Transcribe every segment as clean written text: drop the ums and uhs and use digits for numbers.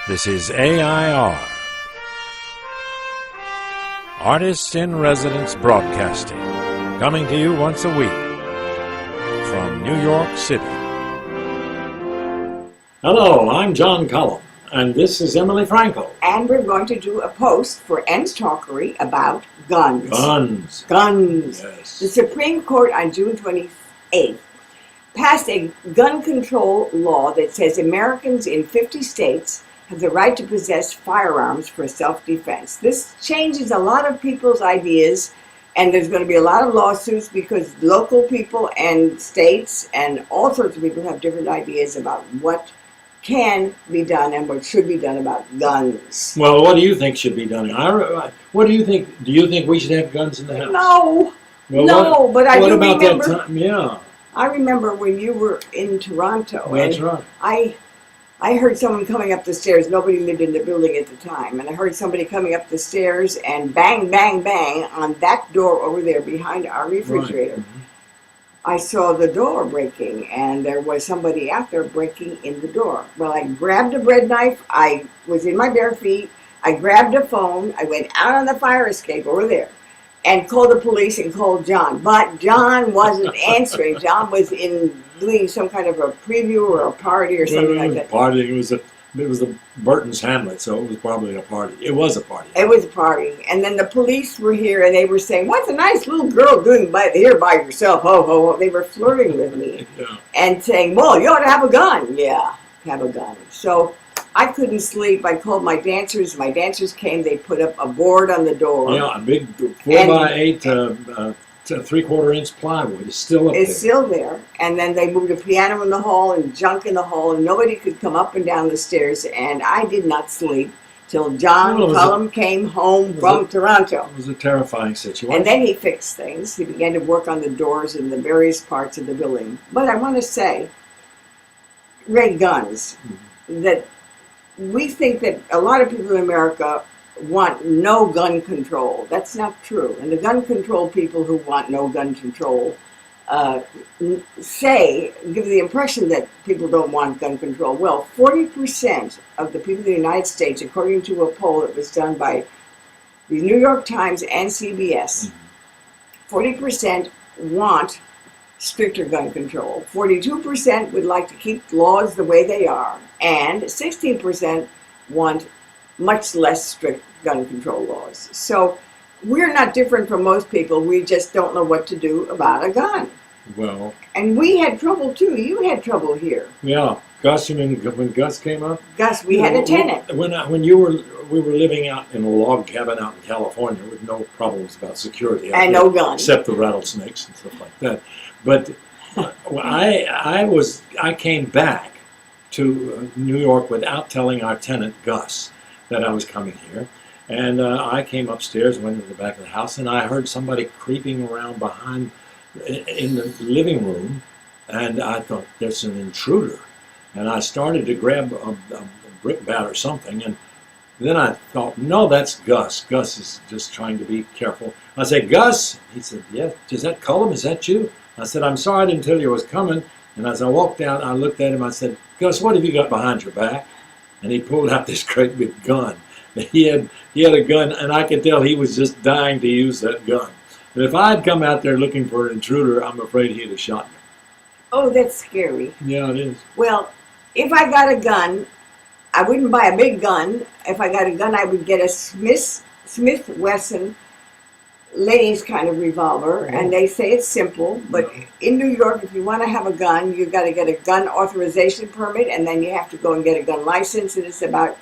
This is AI.R. Artists in Residence Broadcasting, coming to you once a week from New York City. Hello, I'm John Cullum, and this is Emily Franco. And we're going to do a post for N's Talkery about guns. Guns. Yes. The Supreme Court on June 28th passed a gun control law that says Americans in 50 states have the right to possess firearms for self-defense. This changes a lot of people's ideas, and there's going to be a lot of lawsuits because local people and states and all sorts of people have different ideas about what can be done and what should be done about guns. Well, what do you think should be done? What do you think? Do you think we should have guns in the house? No. Well, No, but I what do about remember. that time? Yeah, I remember when you were in Toronto. that's and right. I heard someone coming up the stairs. Nobody lived in the building at the time. And I heard somebody coming up the stairs and bang, bang, bang on that door over there behind our refrigerator. Right. Mm-hmm. I saw the door breaking, and there was somebody out there breaking in the door. Well, I grabbed a bread knife. I was in my bare feet. I grabbed a phone. I went out on the fire escape over there and called the police and called John. But John wasn't answering. John was doing some kind of a preview or a party or something like that. Party. It was the Burton's Hamlet, so it was probably a party. It was a party. It was a party. And then the police were here, and they were saying, "What's a nice little girl doing here by yourself? Ho, ho, ho." They were flirting with me Yeah. and saying, "Well, you ought to have a gun." Yeah, have a gun. So I couldn't sleep. I called my dancers. My dancers came. They put up a board on the door. Yeah, a big 4x8, 3/4-inch plywood is still up there. It's still there. And then they moved a piano in the hall and junk in the hall, and nobody could come up and down the stairs. And I did not sleep till John Cullum came home from Toronto. It was a terrifying situation. And then he fixed things. He began to work on the doors in the various parts of the building. But I want to say, red guns, that we think that a lot of people in America want no gun control. That's not true. And the gun control people who want no gun control give the impression that people don't want gun control. Well, 40% of the people in the United States, according to a poll that was done by the New York Times and CBS, 40% want stricter gun control. 42% would like to keep laws the way they are, and 16% want much less strict gun control laws. So we're not different from most people. We just don't know what to do about a gun. Well, And we had trouble too. You had trouble here. yeah. Gus, you mean when Gus came up? Gus, we had a tenant. When we were living out in a log cabin out in California with no problems about security. And no guns. Except the rattlesnakes and stuff like that. But I came back to New York without telling our tenant, Gus, that I was coming here. And I came upstairs, went to the back of the house, and I heard somebody creeping around behind in the living room. And I thought, there's an intruder. And I started to grab a brick bat or something, and then I thought, no, that's Gus. Gus is just trying to be careful. I said, Gus? He said, yeah, is that Cullum? Is that you? I said, I'm sorry I didn't tell you I was coming. And as I walked out, I looked at him, I said, Gus, what have you got behind your back? And he pulled out this great big gun. He had a gun, and I could tell he was just dying to use that gun. But if I had come out there looking for an intruder, I'm afraid he'd have shot me. Oh, that's scary. Yeah, it is. Well, if I got a gun, I wouldn't buy a big gun. If I got a gun, I would get a Smith Wesson ladies kind of revolver, and they say it's simple, but in New York, if you want to have a gun, you've got to get a gun authorization permit, and then you have to go and get a gun license, and it's about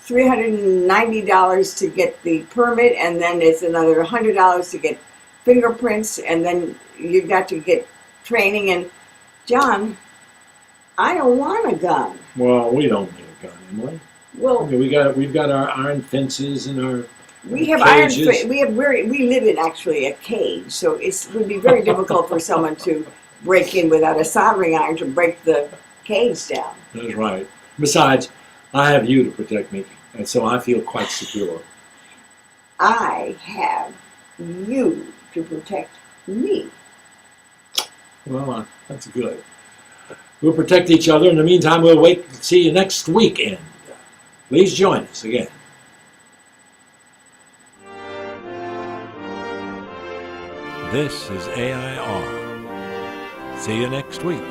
$390 to get the permit, and then it's another $100 to get fingerprints, and then you've got to get training. And John, I don't want a gun. Well, we don't need a gun, Emily. Well, we've got our iron fences and our we have cages. we live in actually a cage, so it would be very difficult for someone to break in without a soldering iron to break the cage down. That's right. Besides, I have you to protect me, and so I feel quite secure. I have you to protect me. Well, that's good. We'll protect each other. In the meantime, we'll wait to see you next weekend. Please join us again. This is AI.R. See you next week.